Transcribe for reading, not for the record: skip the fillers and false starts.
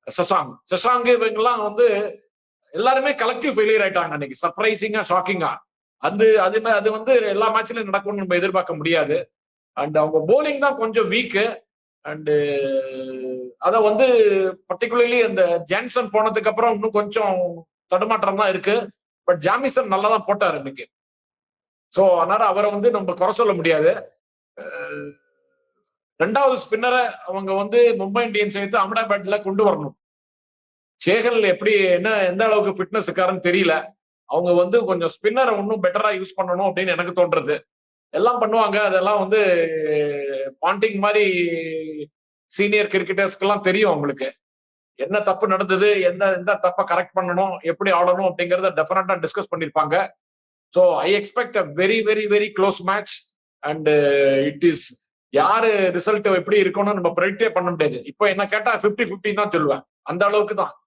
சஷாங்க் இவங்கெல்லாம் வந்து எல்லாருமே கலெக்டிவ் ஃபெயிலியர் ஆயிட்டாங்க அன்னைக்கு, சர்ப்ரைசிங்கா ஷாக்கிங்கா. அது வந்து எல்லா மேட்ச்லயும் நடக்கும்னு நம்ம எதிர்பார்க்க முடியாது. அண்ட் அவங்க போலிங் தான் கொஞ்சம் வீக்கு. அண்டு அத வந்து பர்டிகுலர்லி அந்த ஜான்சன் போனதுக்கு அப்புறம் இன்னும் கொஞ்சம் தடுமாற்றம் தான் இருக்கு. பட் ஜாமிசன் நல்லா தான் போட்டார் இன்னைக்கு. சோ அதனால அவரை வந்து நம்ம குறை சொல்ல முடியாது. ரெண்டாவது ஸ்பின்னரை அவங்க வந்து மும்பை இந்தியன்ஸ் எடுத்து அகமதாபாத்ல கொண்டு வரணும். சேகல் எப்படி எந்த அளவுக்கு ஃபிட்னஸ் இருக்காருன்னு தெரியல. அவங்க வந்து கொஞ்சம் ஸ்பின்னரை இன்னும் பெட்டரா யூஸ் பண்ணணும் அப்படின்னு எனக்கு தோன்றது. எல்லாம் பண்ணுவாங்க. அதெல்லாம் வந்து பாண்டிங் மாதிரி சீனியர் கிரிக்கெட்டர்ஸ்க்கு எல்லாம் தெரியும் அவங்களுக்கு. என்ன தப்பு நடந்தது, எந்த தப்பை கரெக்ட் பண்ணணும், எப்படி ஆடணும் அப்படிங்கறத டெஃபினட்டா டிஸ்கஸ் பண்ணிருப்பாங்க. So I expect a very very very close match. And it is யாரு ரிசல்ட் எப்படி இருக்கணும்னு நம்ம ப்ரெடிக்டே பண்ண முடியாது. இப்போ என்ன கேட்டா 50-50 தான் சொல்லுவேன். அந்த அளவுக்கு தான்.